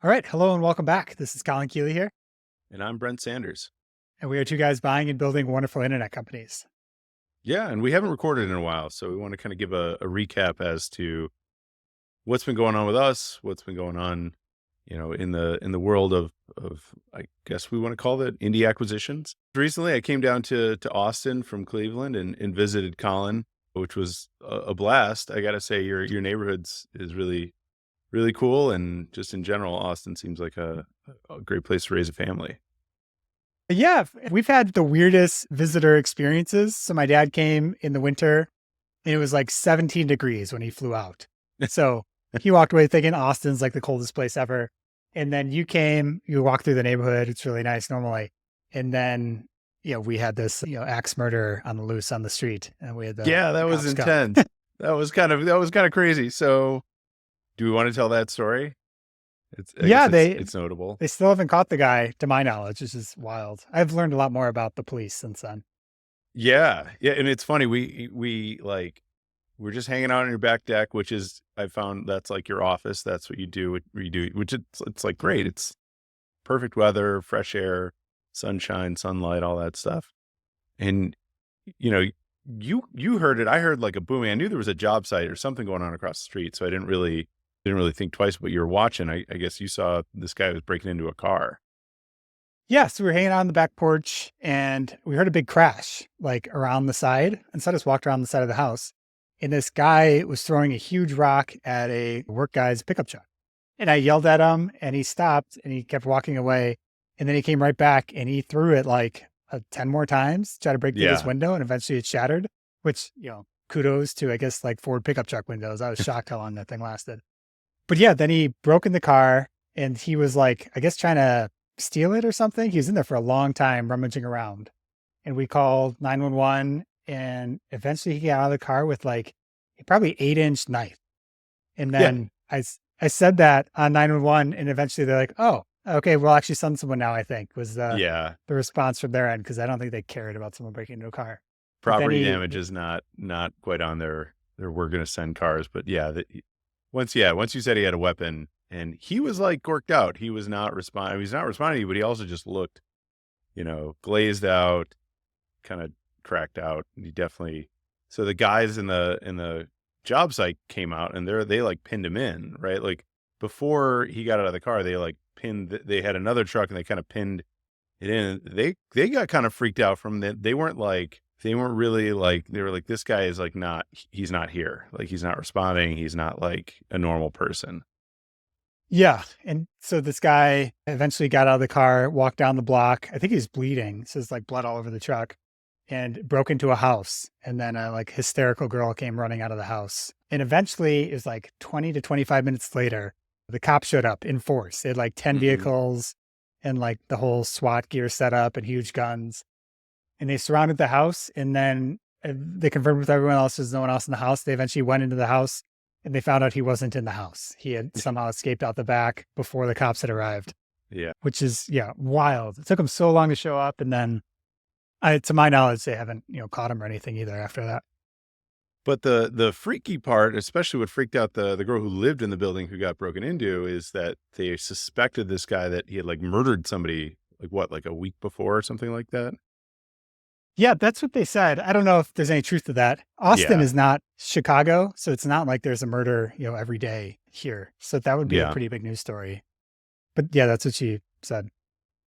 All right. Hello and welcome back. This is Colin Keeley here, And I'm Brent Sanders. and we are two guys buying and building wonderful internet companies. Yeah, and we haven't recorded in a while, so we want to kind of give a recap as to what's been going on with us, what's been going on, in the world of I guess we want to call it indie acquisitions. Recently, I came down to Austin from Cleveland and visited Colin, which was a blast. I got to say, your neighborhood's is really cool, and just in general, Austin seems like a great place to raise a family. Yeah, we've had the weirdest visitor experiences. So my dad came in the winter and it was like 17 degrees when he flew out. So he walked away thinking Austin's like the coldest place ever. And then you came, you walk through the neighborhood. It's really nice normally. And then, we had this, axe murder on the loose on the street and we had Yeah, the that was cops come. intense. That was kind of crazy. So, do we want to tell that story? I Yeah, guess it's they it's notable. They still haven't caught the guy, to my knowledge, which is wild. I've learned a lot more about the police since then. Yeah, yeah, and it's funny. We're just hanging out on your back deck, which is I found that's like your office. That's what you do. Which it's like great. It's perfect weather, fresh air, sunshine, sunlight, all that stuff. And you know, you heard it. I heard like a booming. I knew there was a job site or something going on across the street, so I didn't really think twice. But you were watching. I guess you saw this guy was breaking into a car. Yeah, so we were hanging out on the back porch and we heard a big crash, like around the side. And so I just walked around the side of the house. And this guy was throwing a huge rock at a work guy's pickup truck. And I yelled at him and he stopped and he kept walking away. And then he came right back and he threw it like 10 more times, tried to break through this Yeah, window. And eventually it shattered, which, kudos to, I guess, like Ford pickup truck windows. I was shocked how long that thing lasted. But yeah, then he broke in the car and he was like, I guess, trying to steal it or something. He was in there for a long time rummaging around. And we called 911 and eventually he got out of the car with like a probably 8-inch knife. And yeah, then I said that on 911 and eventually they're like, oh, okay, we'll actually send someone now, I think was yeah. the response from their end. Cause I don't think they cared about someone breaking into a car. But then Property damage is not quite on their we're gonna send cars, but yeah, once you said he had a weapon and he was like gorked out, he was not responding. He's not responding to you, but he also just looked, glazed out, kind of cracked out. And he definitely. So the guys in the job site came out and they like pinned him in, right? Like before he got out of the car, they like pinned. They had another truck and they kind of pinned it in. They got kind of freaked out from that. They weren't really like, they were like, this guy is like he's not here. Like he's not responding. He's not like a normal person. yeah. And so this guy eventually got out of the car, walked down the block. I think he's bleeding. So there's like blood all over the truck and broke into a house. And then a like hysterical girl came running out of the house. And eventually it was like 20 to 25 minutes later, the cops showed up in force. They had like 10 Hmm. vehicles and like the whole SWAT gear set up and huge guns. And they surrounded the house. And then they confirmed with everyone else there's no one else in the house. They eventually went into the house and they found out he wasn't in the house. He had somehow escaped out the back before the cops had arrived, Yeah. which is, yeah, wild. It took them so long to show up. And then to my knowledge, they haven't, caught him or anything either after that. But the freaky part, especially what freaked out the girl who lived in the building who got broken into, is that they suspected this guy that he had like murdered somebody like a week before or something like that. Yeah, that's what they said. I don't know if there's any truth to that. Austin Yeah. is not Chicago, so it's not like there's a murder, every day here. So that would be a Yeah. pretty big news story. But yeah, that's what she said.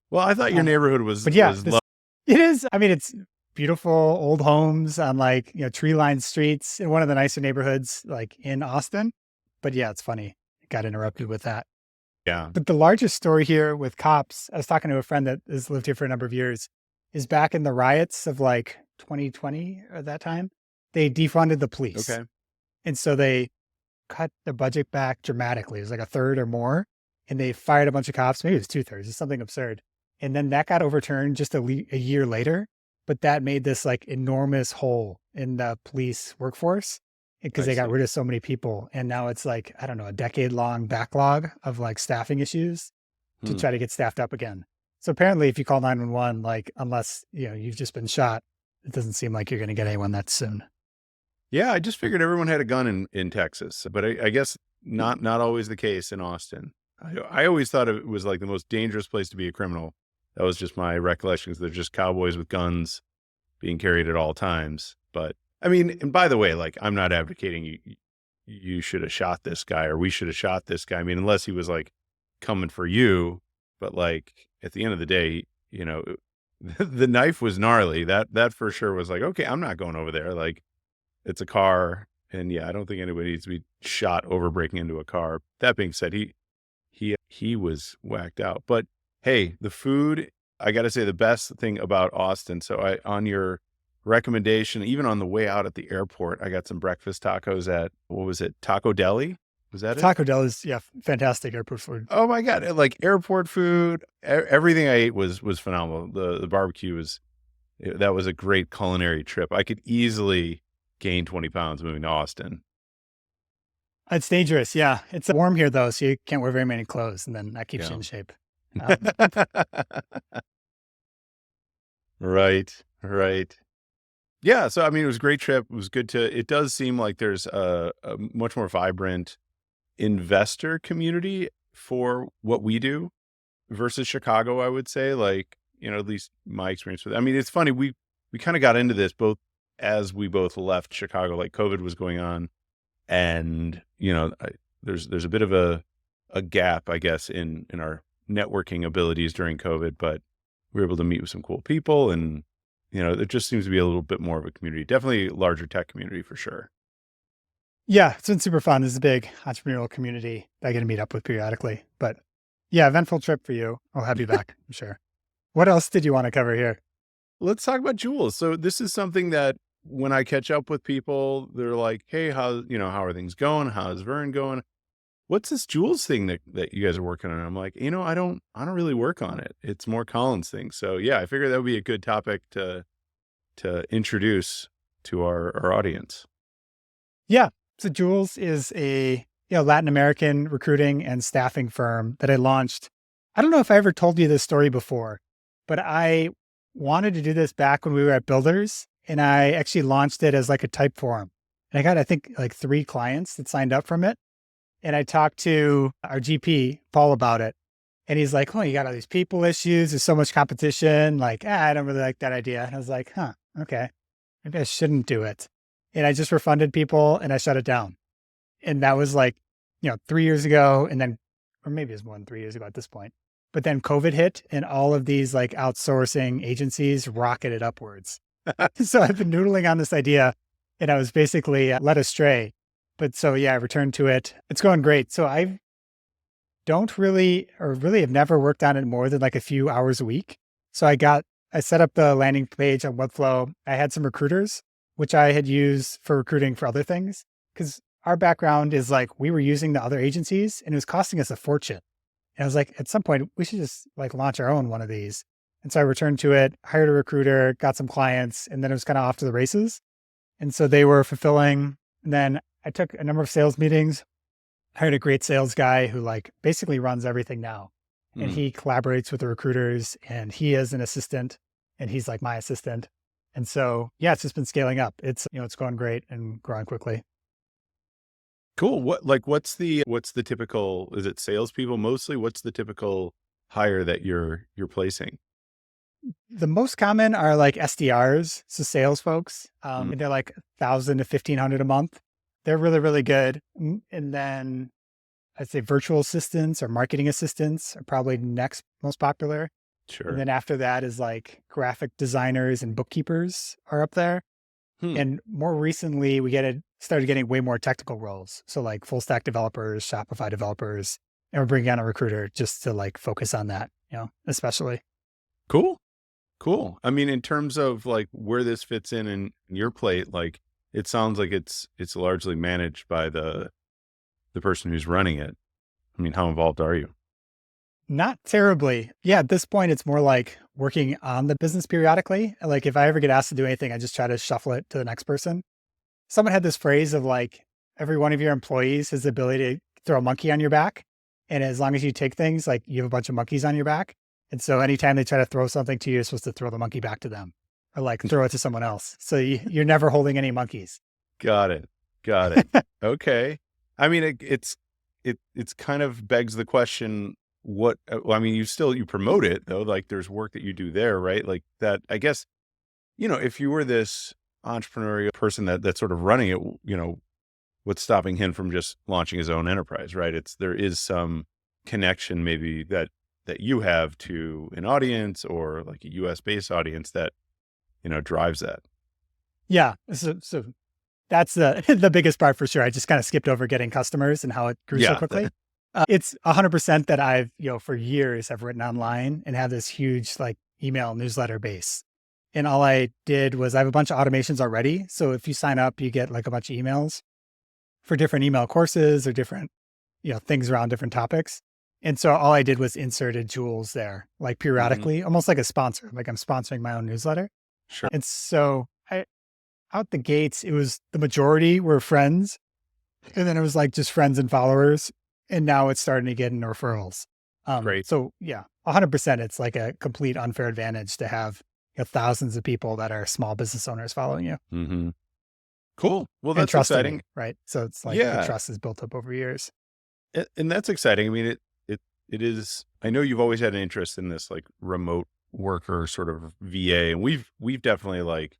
Well, I thought your Um, neighborhood was but yeah, was this it is. I mean, it's beautiful old homes on like, tree-lined streets in one of the nicer neighborhoods like in Austin. But yeah, it's funny. It got interrupted with that. yeah. But the largest story here with cops, I was talking to a friend that has lived here for a number of years, is back in the riots of like 2020 or that time. They defunded the police. Okay. And so they cut the budget back dramatically. It was like a third or more. And they fired a bunch of cops. Maybe it was 2/3. It's something absurd. And then that got overturned just a year later. But that made this like enormous hole in the police workforce because I they got see. rid of so many people. And now it's like, I don't know, a decade long backlog of like staffing issues to Hmm. try to get staffed up again. So apparently if you call 911, like unless, you've just been shot, it doesn't seem like you're going to get anyone that soon. Yeah, I just figured everyone had a gun in Texas, but I guess not always the case in Austin. I always thought it was like the most dangerous place to be a criminal. That was just my recollections. They're just cowboys with guns being carried at all times. But I mean, and by the way, like I'm not advocating you should have shot this guy or we should have shot this guy. I mean, unless he was like coming for you, but like at the end of the day, the knife was gnarly. That for sure was like, okay, I'm not going over there. Like it's a car. And yeah, I don't think anybody needs to be shot over breaking into a car. That being said, he was whacked out. But hey, the food, I got to say the best thing about Austin. So on your recommendation, even on the way out at the airport, I got some breakfast tacos at, what was it? Taco Deli? Was that it? Taco Bell is, yeah, fantastic airport food. Oh my God. Like airport food, everything I ate was phenomenal. The barbecue that was a great culinary trip. I could easily gain 20 pounds moving to Austin. It's dangerous. Yeah. It's warm here though, so you can't wear very many clothes, and then that keeps you in shape. Right. Right. Yeah. So, I mean, it was a great trip. It was good it does seem like there's a much more vibrant investor community for what we do versus Chicago, I would say. Like, at least my experience with it. I mean, it's funny. We kind of got into this both as we both left Chicago, like COVID was going on. And, there's a bit of a gap, I guess, in our networking abilities during COVID, but we were able to meet with some cool people. And, there just seems to be a little bit more of a community, definitely a larger tech community for sure. Yeah, it's been super fun. This is a big entrepreneurial community that I get to meet up with periodically. But yeah, eventful trip for you. I'll have you back, I'm sure. What else did you want to cover here? Let's talk about Jules. So this is something that when I catch up with people, they're like, hey, how are things going? How's Vern going? What's this Jules thing that you guys are working on? I'm like, I don't really work on it. It's more Colin's thing. So yeah, I figured that would be a good topic to introduce to our audience. Yeah. So Jules is a Latin American recruiting and staffing firm that I launched. I don't know if I ever told you this story before, but I wanted to do this back when we were at Builders, and I actually launched it as like a type form. And I got, I think, like 3 clients that signed up from it. And I talked to our GP, Paul, about it. And he's like, oh, you got all these people issues. There's so much competition. Like, I don't really like that idea. And I was like, okay, maybe I shouldn't do it. And I just refunded people and I shut it down. And that was like, 3 years ago. And then, or maybe it was more than 3 years ago at this point. But then COVID hit and all of these like outsourcing agencies rocketed upwards. So I've been noodling on this idea and I was basically led astray. But so yeah, I returned to it. It's going great. So I don't really, or really have never worked on it more than like a few hours a week. So I set up the landing page on Webflow. I had some recruiters, which I had used for recruiting for other things. Because our background is like, we were using the other agencies and it was costing us a fortune. And I was like, at some point, we should just like launch our own one of these. And so I returned to it, hired a recruiter, got some clients, and then it was kind of off to the races. And so they were fulfilling. And then I took a number of sales meetings, hired a great sales guy who like basically runs everything now. And he collaborates with the recruiters and he is an assistant and he's like my assistant. And so, yeah, it's just been scaling up. It's, it's going great and growing quickly. Cool. What's the typical, is it salespeople mostly? What's the typical hire that you're placing? The most common are like SDRs, so sales folks. And they're like 1,000 to 1,500 a month. They're really, really good. And then I'd say virtual assistants or marketing assistants are probably next most popular. Sure. And then after that is like graphic designers and bookkeepers are up there. And more recently, we started getting way more technical roles. So like full stack developers, Shopify developers, and we're bringing on a recruiter just to like focus on that, especially. Cool. I mean, in terms of like where this fits in your plate, like it sounds like it's largely managed by the person who's running it. I mean, how involved are you? Not terribly. Yeah, at this point, it's more like working on the business periodically. Like if I ever get asked to do anything, I just try to shuffle it to the next person. Someone had this phrase of like, every one of your employees has the ability to throw a monkey on your back. And as long as you take things, like you have a bunch of monkeys on your back. And so anytime they try to throw something to you, you're supposed to throw the monkey back to them or like throw it to someone else. So you're never holding any monkeys. Got it. Okay. I mean, it's kind of begs the question, what, well, I mean, you promote it though, like there's work that you do there, right? Like that, I guess, if you were this entrepreneurial person that's sort of running it, what's stopping him from just launching his own enterprise, right? There is some connection maybe that you have to an audience or like a US based audience that, drives that. Yeah. So that's the the biggest part for sure. I just kind of skipped over getting customers and how it grew so Yeah. quickly. It's 100% that I've, for years have written online and have this huge like email newsletter base. And all I did was I have a bunch of automations already. So if you sign up, you get like a bunch of emails for different email courses or different, things around different topics. And so all I did was inserted Jules there, like Mhm. periodically, almost like a sponsor, like I'm sponsoring my own newsletter. Sure. And so out the gates, it was the majority were friends. And then it was like just friends and followers. And now it's starting to get into referrals. Great. So yeah, 100%. It's like a complete unfair advantage to have thousands of people that are small business owners following you Hmm. Cool. Well, and that's trusting me. exciting. Right. So it's like the Yeah. trust is built up over years. And that's exciting. I mean, it is, I know you've always had an interest in this like remote worker sort of VA, and we've definitely like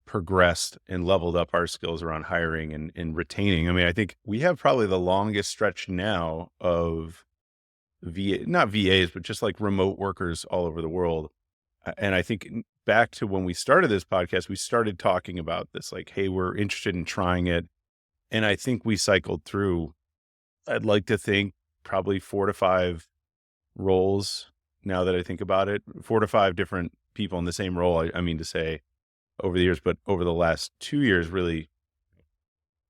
progressed and leveled up our skills around hiring and retaining. I mean, I think we have probably the longest stretch now of not VAs, but just like remote workers all over the world. And I think back to when we started this podcast, we started talking about this, like, hey, we're interested in trying it. And I think we cycled through, I'd like to think probably 4 to 5 roles. Now that I think about it, 4 to 5 different people in the same role. I mean to say over the years, but over the last 2 years, really,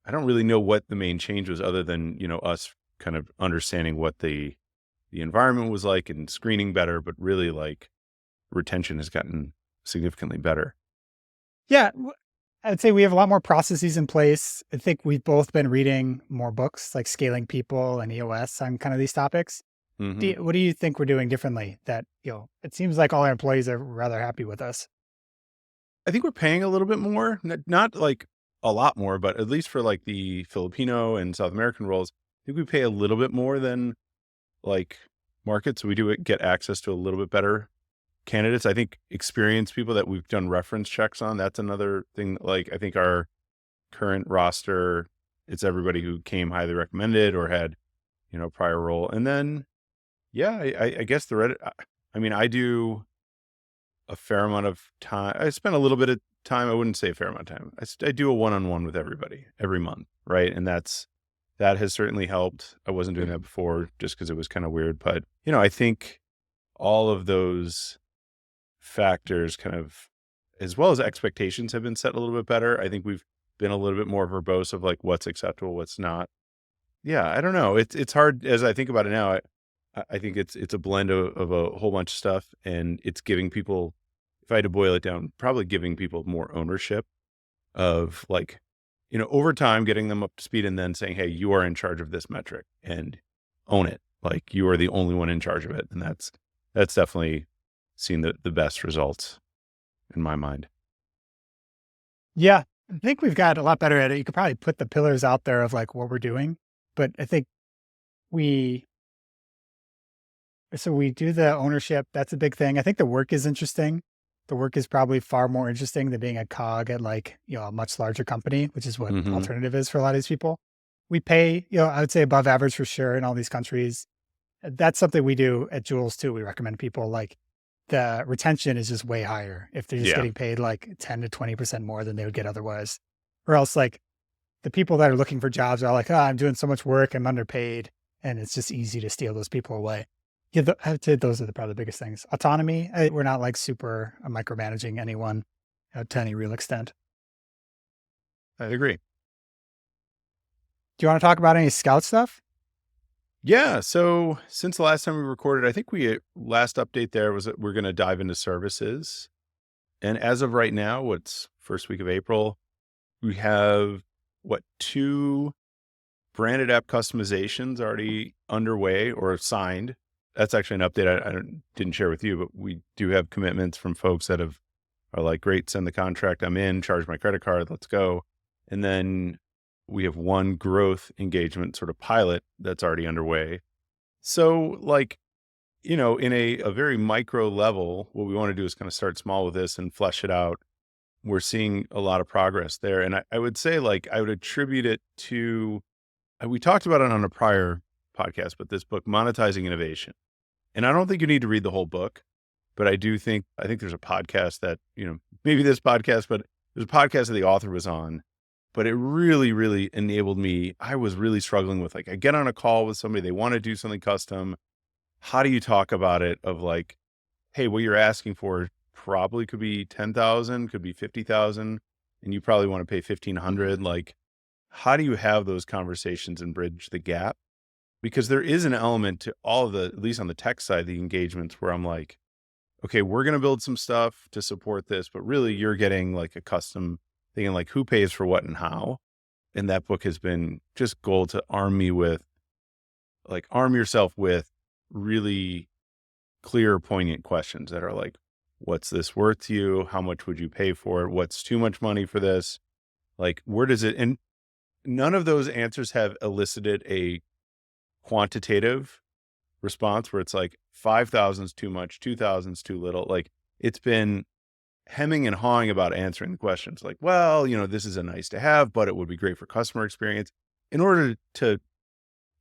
I don't really know what the main change was other than, us kind of understanding what the environment was like and screening better, but really like retention has gotten significantly better. Yeah. I'd say we have a lot more processes in place. I think we've both been reading more books like Scaling People and EOS on kind of these topics. Hmm. What do you think we're doing differently that, it seems like all our employees are rather happy with us? I think we're paying a little bit more, not like a lot more, but at least for like the Filipino and South American roles, I think we pay a little bit more than like markets. So we do get access to a little bit better candidates. I think experienced people that we've done reference checks on, that's another thing. Like I think our current roster, it's everybody who came highly recommended or had, prior role. And then, yeah, I guess the Reddit, I mean, I do a fair amount of time. I spend a little bit of time. I wouldn't say a fair amount of time. I do a one-on-one with everybody every month. Right. And that has certainly helped. I wasn't doing that before just because it was kind of weird, but I think all of those factors kind of, as well as expectations, have been set a little bit better. I think we've been a little bit more verbose of like what's acceptable, what's not. Yeah, I don't know. It's hard as I think about it now. I think it's a blend of a whole bunch of stuff, and it's giving people, if I had to boil it down, probably giving people more ownership of like, over time, getting them up to speed, and then saying, hey, you are in charge of this metric and own it. Like you are the only one in charge of it, and that's definitely seen the best results in my mind. Yeah. I think we've got a lot better at it. You could probably put the pillars out there of like what we're doing, but I think we, we do the ownership. That's a big thing. I think the work is interesting. The work is probably far more interesting than being a cog at like, a much larger company, which is what Hmm. alternative is for a lot of these people. We pay, I would say above average for sure in all these countries. That's something we do at Jules too. We recommend people like the retention is just way higher if they're just Yeah. getting paid like 10 to 20% more than they would get otherwise. Or else like the people that are looking for jobs are like, oh, I'm doing so much work, I'm underpaid. And it's just easy to steal those people away. Yeah, I'd say those are probably the biggest things. Autonomy, we're not like super micromanaging anyone to any real extent. I agree. Do you want to talk about any scout stuff? Yeah. So since the last time we recorded, I think we last update there was that we're going to dive into services. And as of right now, what's first week of April, we have two branded app customizations already underway or signed. That's actually an update didn't share with you, but we do have commitments from folks that are like, great, send the contract. I'm in, charge my credit card. Let's go. And then We have one growth engagement sort of pilot that's already underway. So like, in a very micro level, what we want to do is kind of start small with this and flesh it out. We're seeing a lot of progress there. And I would say, like, I would attribute it to, we talked about it on a prior podcast, but this book, Monetizing Innovation. And I don't think you need to read the whole book, but I think there's a podcast that, maybe this podcast, but there's a podcast that the author was on, but it really, really enabled me. I was really struggling with, like, I get on a call with somebody, they want to do something custom. How do you talk about it of like, hey, what you're asking for probably could be 10,000, could be 50,000, and you probably want to pay 1,500. Like, how do you have those conversations and bridge the gap? Because there is an element to all of the, at least on the tech side, the engagements where I'm like, okay, we're going to build some stuff to support this, but really you're getting like a custom thing and like who pays for what and how. And that book has been just gold to arm yourself with really clear, poignant questions that are like, what's this worth to you? How much would you pay for it? What's too much money for this? Like, where does it, and none of those answers have elicited a quantitative response where it's like 5,000 is too much, 2,000 is too little. Like, it's been hemming and hawing about answering the questions. Like, well, this is a nice to have, but it would be great for customer experience in order to,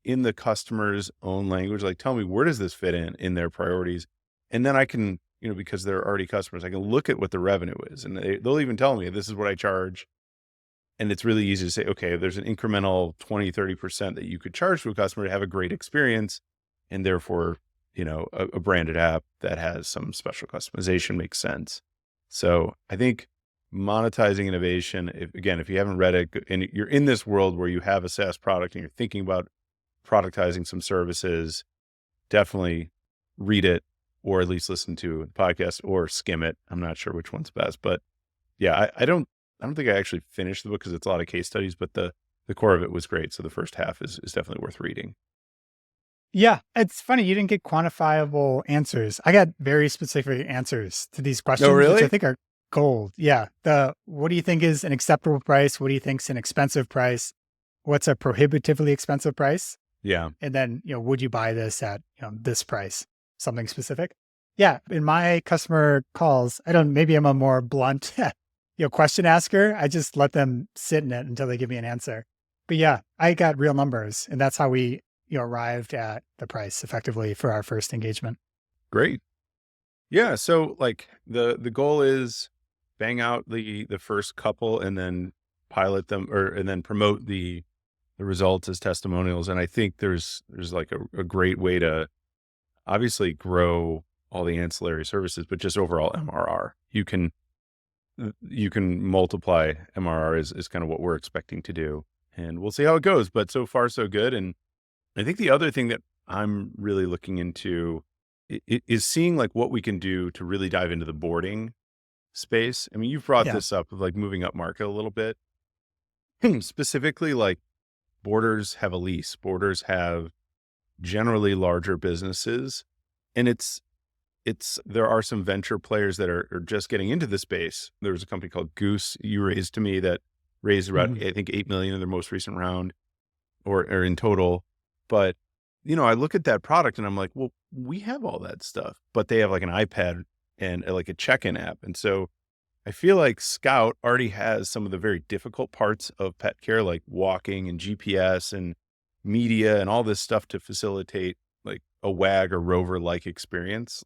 in the customer's own language, like, tell me, where does this fit in their priorities? And then I can, because they're already customers, I can look at what the revenue is, and they'll even tell me this is what I charge. And it's really easy to say, okay, there's an incremental 20, 30% that you could charge to a customer to have a great experience. And therefore, a branded app that has some special customization makes sense. So I think monetizing innovation, if you haven't read it and you're in this world where you have a SaaS product and you're thinking about productizing some services, definitely read it, or at least listen to the podcast or skim it. I'm not sure which one's best, but yeah, I don't think I actually finished the book because it's a lot of case studies, but the core of it was great. So the first half is definitely worth reading. Yeah, it's funny. You didn't get quantifiable answers. I got very specific answers to these questions, which I really? think are gold. Yeah. What do you think is an acceptable price? What do you think is an expensive price? What's a prohibitively expensive price? Yeah. And then, would you buy this at, this price? Something specific? Yeah. In my customer calls, maybe I'm a more blunt, question asker. I just let them sit in it until they give me an answer. But yeah, I got real numbers, and that's how we, arrived at the price effectively for our first engagement. Great. Yeah. So like the goal is bang out the first couple and then pilot them and then promote the results as testimonials. And I think there's like a great way to obviously grow all the ancillary services, but just overall MRR. You can multiply MRR is kind of what we're expecting to do, and we'll see how it goes, but so far so good. And I think the other thing that I'm really looking into is seeing like what we can do to really dive into the boarding space. I mean, you've brought Yeah. this up of like moving up market a little bit. Specifically, like, Borders have a lease. Borders have generally larger businesses, and there are some venture players that are just getting into the space. There was a company called Goose you raised to me that raised about, Mhm. I think, 8 million in their most recent round or in total. But, I look at that product and I'm like, well, we have all that stuff, but they have like an iPad and like a check-in app. And so I feel like Scout already has some of the very difficult parts of pet care, like walking and GPS and media and all this stuff to facilitate like a WAG or Rover-like experience.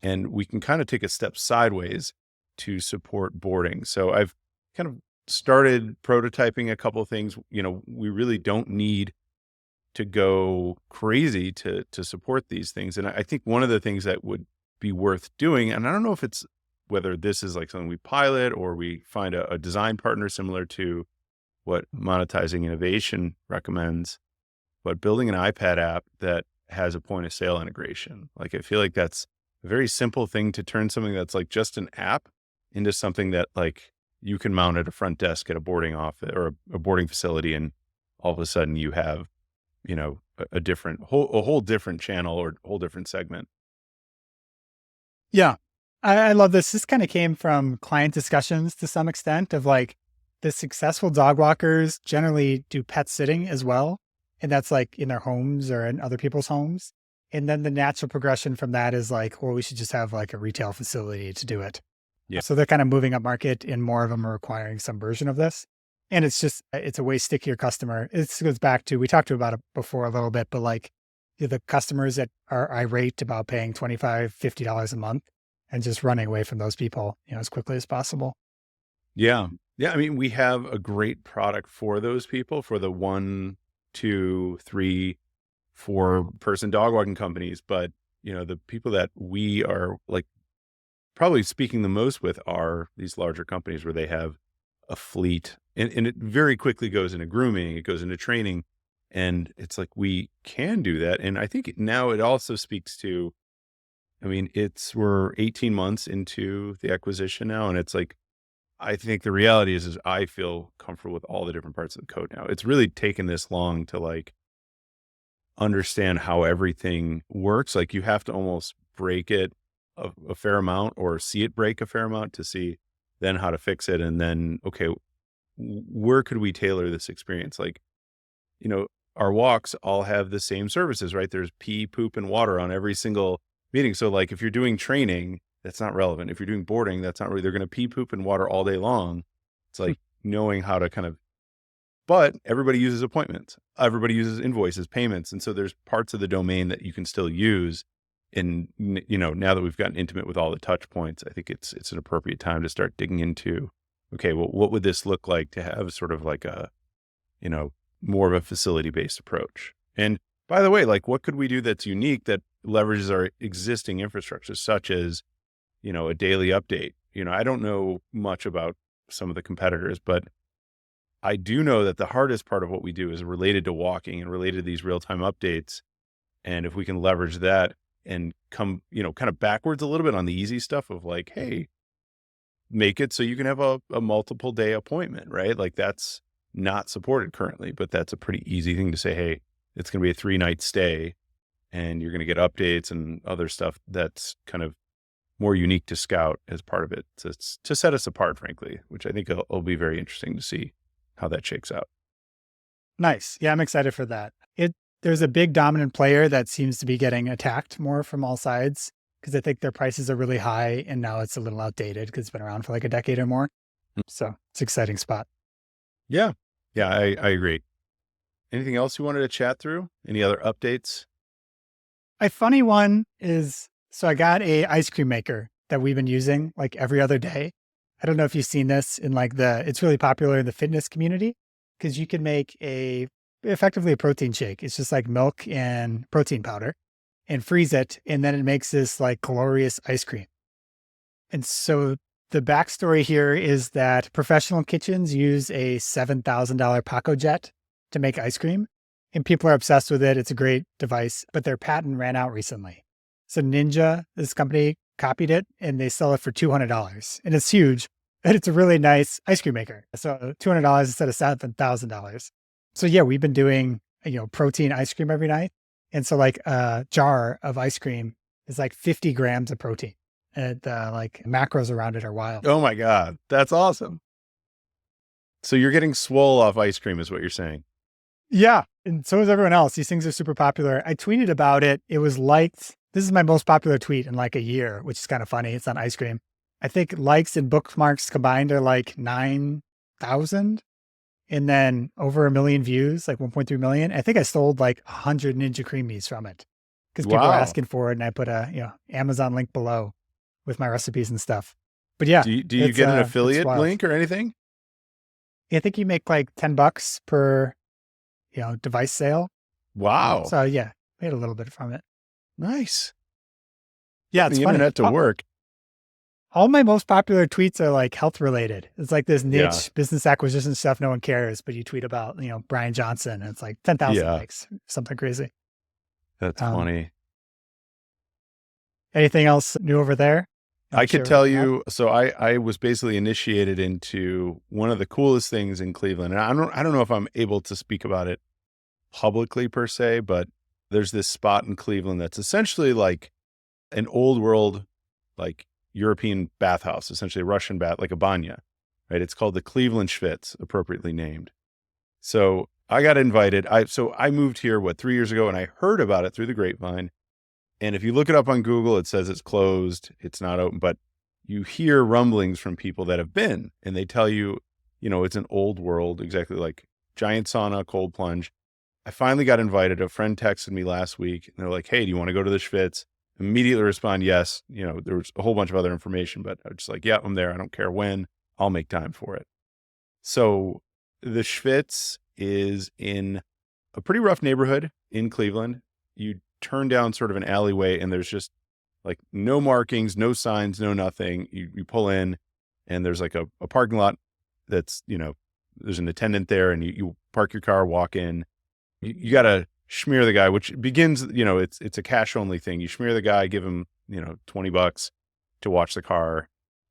And we can kind of take a step sideways to support boarding. So I've kind of started prototyping a couple of things. We really don't need to go crazy to support these things. And I think one of the things that would be worth doing, and I don't know if it's whether this is like something we pilot or we find a design partner similar to what Monetizing Innovation recommends, but building an iPad app that has a point of sale integration. Like, I feel like that's a very simple thing to turn something that's like just an app into something that like you can mount at a front desk at a boarding office or a boarding facility. And all of a sudden you have, a whole different channel or whole different segment. Yeah. I love this. This kind of came from client discussions to some extent of like, the successful dog walkers generally do pet sitting as well. And that's like in their homes or in other people's homes. And then the natural progression from that is like, well, we should just have like a retail facility to do it. Yeah. So they're kind of moving up market and more of them are requiring some version of this. And it's just, it's a way stickier customer. It goes back to, we talked about it before a little bit, but like the customers that are irate about paying $25, $50 a month and just running away from those people, as quickly as possible. Yeah. Yeah. I mean, we have a great product for those people, for the 1, 2, 3, 4-person dog walking companies. But, the people that we are like probably speaking the most with are these larger companies where they have a fleet and it very quickly goes into grooming, it goes into training. And it's like, we can do that. And I think now it also speaks to, I mean, we're 18 months into the acquisition now. And it's like, I think the reality is I feel comfortable with all the different parts of the code now. It's really taken this long to like understand how everything works. Like you have to almost break it a fair amount or see it break a fair amount to see then how to fix it. And then, okay, where could we tailor this experience? Like, our walks all have the same services, right? There's pee, poop, and water on every single meeting. So like if you're doing training, that's not relevant. If you're doing boarding, that's not really, they're going to pee, poop, and water all day long. It's like knowing how to kind of, but everybody uses appointments. Everybody uses invoices, payments. And so there's parts of the domain that you can still use. And, now that we've gotten intimate with all the touch points, I think it's an appropriate time to start digging into, okay, well, what would this look like to have sort of like a, more of a facility-based approach? And by the way, like what could we do that's unique that leverages our existing infrastructure, such as, a daily update? I don't know much about some of the competitors, but I do know that the hardest part of what we do is related to walking and related to these real-time updates. And if we can leverage that and come, kind of backwards a little bit on the easy stuff of like, hey, make it so you can have a multiple day appointment, right? Like that's not supported currently, but that's a pretty easy thing to say, hey, it's going to be a 3-night stay and you're going to get updates and other stuff that's kind of more unique to Scout as part of it to set us apart, frankly, which I think will be very interesting to see how that shakes out. Nice. Yeah, I'm excited for that. There's a big dominant player that seems to be getting attacked more from all sides because I think their prices are really high and now it's a little outdated because it's been around for like a decade or more. So it's an exciting spot. Yeah. Yeah, I agree. Anything else you wanted to chat through? Any other updates? A funny one is, so I got a ice cream maker that we've been using like every other day. I don't know if you've seen this in like it's really popular in the fitness community because you can make effectively a protein shake. It's just like milk and protein powder and freeze it. And then it makes this like glorious ice cream. And so the backstory here is that professional kitchens use a $7,000 Paco Jet to make ice cream and people are obsessed with it. It's a great device, but their patent ran out recently. So Ninja, this company, copied it and they sell it for $200 and it's huge and it's a really nice ice cream maker. So $200 instead of $7,000. So yeah, we've been doing, protein ice cream every night. And so like a jar of ice cream is like 50 grams of protein and like macros around it are wild. Oh my God. That's awesome. So you're getting swole off ice cream is what you're saying. Yeah. And so is everyone else. These things are super popular. I tweeted about it. It was liked. This is my most popular tweet in like a year, which is kind of funny. It's on ice cream. I think likes and bookmarks combined are like 9,000 and then over 1 million views, like 1.3 million. I think I sold like 100 Ninja Creamies from it because people are asking for it. And I put a, Amazon link below with my recipes and stuff. But yeah. Do you get an affiliate link or anything? I think you make like $10 per, device sale. Wow. So yeah, made a little bit from it. Nice. Yeah, it's the funny. Internet to work. All my most popular tweets are like health related. It's like this niche business acquisition stuff no one cares, but you tweet about, Brian Johnson and it's like 10,000 likes, something crazy. That's funny. Anything else new over there? I could tell you, so I was basically initiated into one of the coolest things in Cleveland. And I don't know if I'm able to speak about it publicly per se, but there's this spot in Cleveland that's essentially like an old world, like European bathhouse, essentially a Russian bath, like a banya. right? It's called the Cleveland Schwitz, appropriately named. So I got invited. I moved here, 3 years ago, and I heard about it through the grapevine. And if you look it up on Google, it says it's closed, it's not open, but you hear rumblings from people that have been, and they tell you, it's an old world, exactly like giant sauna, cold plunge. I finally got invited. A friend texted me last week, and they're like, "Hey, do you want to go to the Schwitz?" Immediately respond, yes. There was a whole bunch of other information, but I was just like, yeah, I'm there. I don't care when. I'll make time for it. So the Schwitz is in a pretty rough neighborhood in Cleveland. You turn down sort of an alleyway, and there's just like no markings, no signs, no nothing. You pull in, and there's like a parking lot that's, there's an attendant there, and you park your car, walk in. You got to schmear the guy, which begins, it's a cash only thing. You schmear the guy, give him, $20 to watch the car.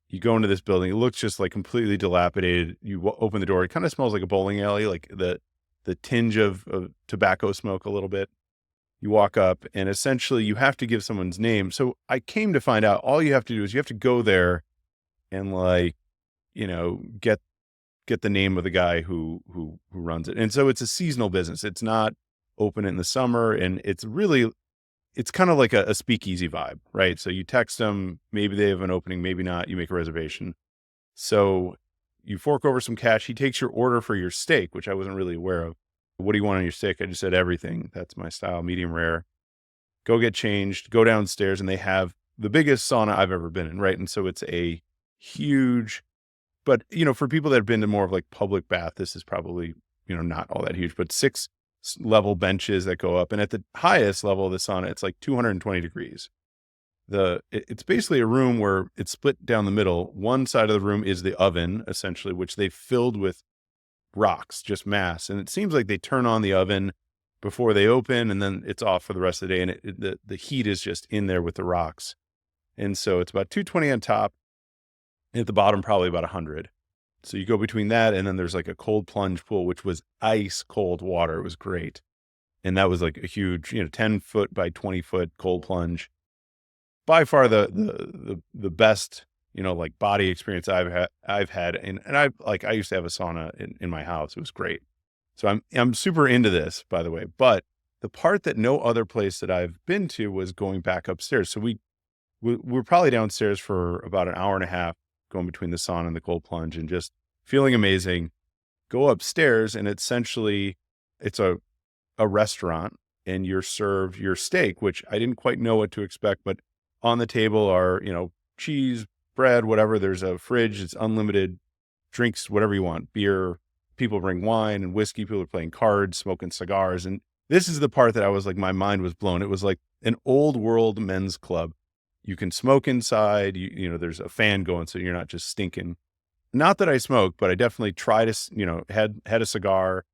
You go into this building. It looks just like completely dilapidated. You open the door. It kind of smells like a bowling alley, like the tinge of tobacco smoke a little bit. You walk up, and essentially you have to give someone's name. So I came to find out all you have to do is you have to go there and get the name of the guy who runs it. And so it's a seasonal business. It's not open in the summer, and it's kind of like a speakeasy vibe, right? So you text them, maybe they have an opening, maybe not, you make a reservation. So you fork over some cash. He takes your order for your steak, which I wasn't really aware of. What do you want on your steak? I just said everything. That's my style, medium rare. Go get changed, go downstairs, and they have the biggest sauna I've ever been in, right? And so it's a huge, but, for people that have been to more of like public bath, this is probably, not all that huge, but 6-level benches that go up. And at the highest level of the sauna, it's like 220 degrees. It's basically a room where it's split down the middle. One side of the room is the oven, essentially, which they filled with rocks, just mass. And it seems like they turn on the oven before they open, and then it's off for the rest of the day. And the heat is just in there with the rocks. And so it's about 220 on top. At the bottom, probably about 100. So you go between that, and then there's like a cold plunge pool, which was ice cold water. It was great. And that was like a huge, 10-foot by 20-foot cold plunge. By far the best, like body experience I've had. And I used to have a sauna in my house. It was great. So I'm super into this, by the way. But the part that no other place that I've been to was going back upstairs. So we're probably downstairs for about an hour and a half, going between the sauna and the cold plunge, and just feeling amazing. Go upstairs, and essentially it's a restaurant, and you're served your steak, which I didn't quite know what to expect, but on the table are, cheese, bread, whatever. There's a fridge. It's unlimited drinks, whatever you want, beer. People bring wine and whiskey. People are playing cards, smoking cigars. And this is the part that I was like, my mind was blown. It was like an old world men's club. You can smoke inside, there's a fan going, so you're not just stinking. Not that I smoke, but I definitely tried to, had a cigar,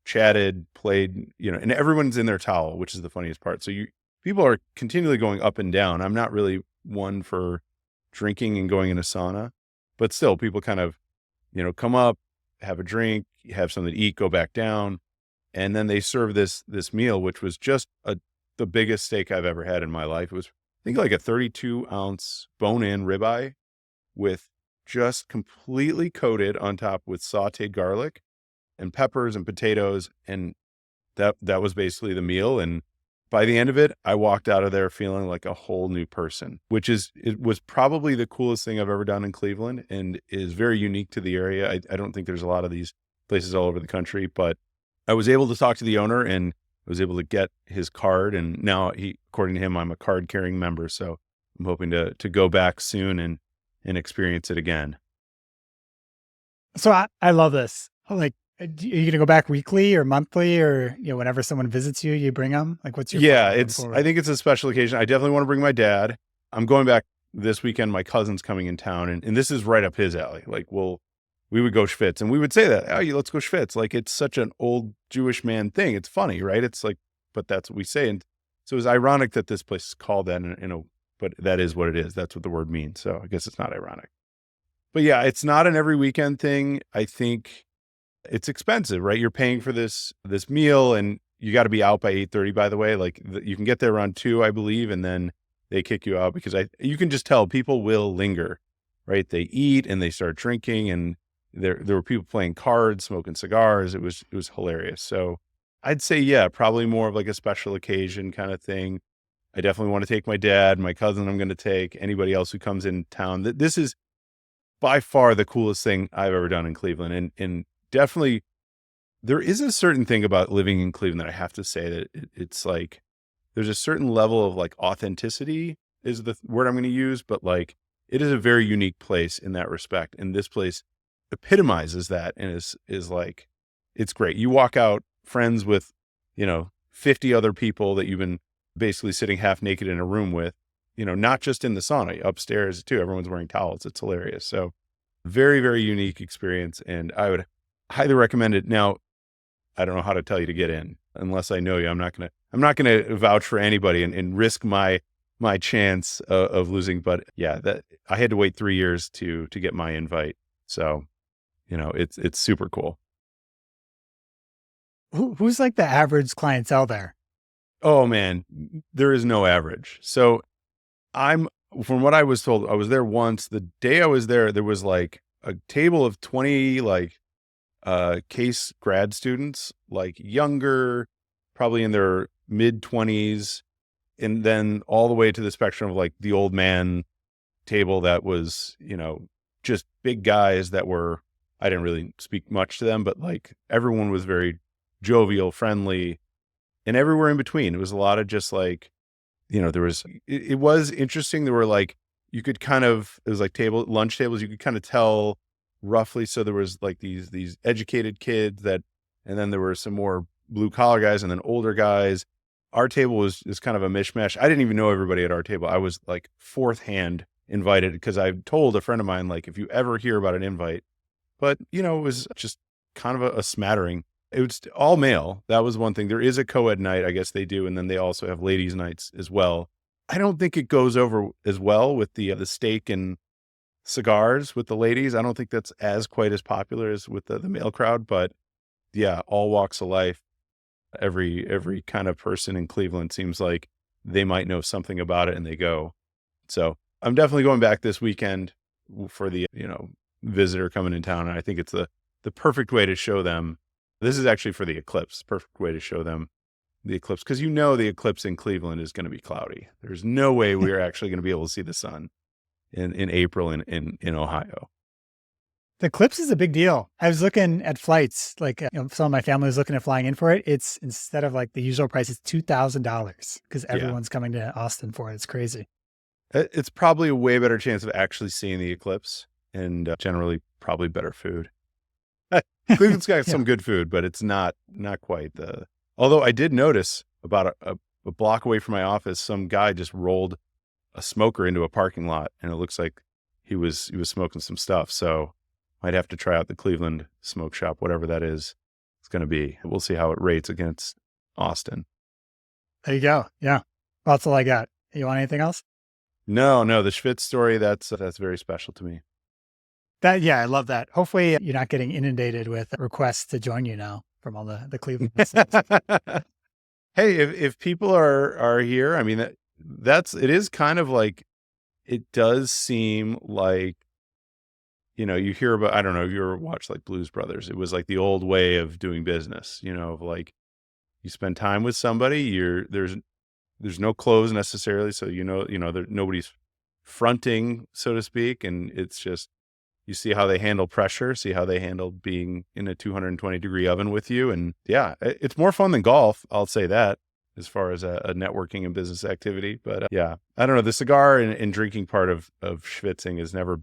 chatted, played, and everyone's in their towel, which is the funniest part. So people are continually going up and down. I'm not really one for drinking and going in a sauna, but still people kind of, come up, have a drink, have something to eat, go back down. And then they serve this meal, which was just the biggest steak I've ever had in my life. It was, I think, like a 32-ounce bone-in ribeye with just completely coated on top with sauteed garlic and peppers and potatoes. And that was basically the meal. And by the end of it, I walked out of there feeling like a whole new person, it was probably the coolest thing I've ever done in Cleveland, and is very unique to the area. I don't think there's a lot of these places all over the country, but I was able to talk to the owner, and I was able to get his card. And now according to him, I'm a card carrying member. So I'm hoping to go back soon and experience it again. So I love this. Like, are you going to go back weekly or monthly, or, whenever someone visits you, you bring them? Like, what's your plan going I think it's a special occasion. I definitely want to bring my dad. I'm going back this weekend. My cousin's coming in town, and this is right up his alley. Like, we would go Schwitz, and we would say that, oh, let's go Schwitz. Like, it's such an old Jewish man thing. It's funny, right? It's like, but that's what we say. And so it's ironic that this place is called that, but that is what it is. That's what the word means. So I guess it's not ironic. But yeah, it's not an every weekend thing. I think it's expensive, right? You're paying for this meal, and you got to be out by 8:30, by the way. Like, you can get there around 2, I believe, and then they kick you out, because you can just tell people will linger, right? They eat and they start drinking, and There were people playing cards, smoking cigars. It was hilarious. So I'd say, yeah, probably more of like a special occasion kind of thing. I definitely want to take my dad, my cousin. I'm going to take anybody else who comes in town. This is by far the coolest thing I've ever done in Cleveland, and definitely there is a certain thing about living in Cleveland that I have to say that it's like there's a certain level of like authenticity is the word I'm going to use, but like it is a very unique place in that respect. And this place epitomizes that and is like, it's great. You walk out friends with, 50 other people that you've been basically sitting half naked in a room with, not just in the sauna, upstairs too. Everyone's wearing towels. It's hilarious. So very, very unique experience. And I would highly recommend it. Now, I don't know how to tell you to get in unless I know you. I'm not gonna vouch for anybody and risk my chance of losing. But yeah, that I had to wait 3 years to get my invite. So, it's super cool. Who's like the average clientele there? Oh man, there is no average. So from what I was told, I was there once. The day I was there, there was like a table of 20 like case grad students, like younger, probably in their mid 20s, and then all the way to the spectrum of like the old man table that was, just big guys that were, I didn't really speak much to them, but like everyone was very jovial, friendly, and everywhere in between. It was a lot of just like, it was interesting. There were like, you could kind of, it was like lunch tables, you could kind of tell roughly. So there was like these educated kids and then there were some more blue collar guys and then older guys. Our table is kind of a mishmash. I didn't even know everybody at our table. I was like fourth hand invited because I told a friend of mine, like, if you ever hear about an invite, but it was just kind of a smattering. It was all male. That was one thing. There is a co-ed night, I guess they do. And then they also have ladies nights as well. I don't think it goes over as well with the steak and cigars with the ladies. I don't think that's quite as popular as with the male crowd, but yeah, all walks of life. Every kind of person in Cleveland seems like they might know something about it and they go. So I'm definitely going back this weekend for the, visitor coming in town. And I think it's the perfect way to show them. This is actually for the eclipse, perfect way to show them the eclipse. Cause the eclipse in Cleveland is going to be cloudy. There's no way we're actually going to be able to see the sun in April in Ohio. The eclipse is a big deal. I was looking at flights, like some of my family was looking at flying in for it. It's instead of like the usual price, it's $2,000 because everyone's coming to Austin for it. It's crazy. It's probably a way better chance of actually seeing the eclipse and generally probably better food. Cleveland's got some good food, but it's not quite although I did notice about a block away from my office, some guy just rolled a smoker into a parking lot and it looks like he was smoking some stuff. So might have to try out the Cleveland smoke shop, whatever that is. It's going to be. We'll see how it rates against Austin. There you go. Yeah. Well, that's all I got. You want anything else? No, the Schwitz story, that's very special to me. I love that. Hopefully you're not getting inundated with requests to join you now from all the Cleveland. Hey, if people are here, I mean, it is kind of like, it does seem like, you hear about, I don't know if you ever watched like Blues Brothers. It was like the old way of doing business, of like you spend time with somebody, there's no clothes necessarily. So, nobody's fronting, so to speak. And it's just, you see how they handle pressure, see how they handle being in a 220-degree oven with you. And yeah, it's more fun than golf. I'll say that as far as a networking and business activity. But yeah, I don't know. The cigar and drinking part of schwitzing that's never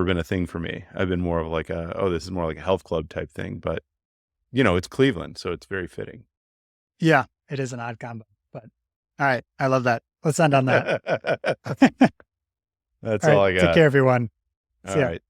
been a thing for me. I've been more of like this is more like a health club type thing, but it's Cleveland, so it's very fitting. Yeah, it is an odd combo, but all right. I love that. Let's end on that. That's all I got. Take care, everyone. All right.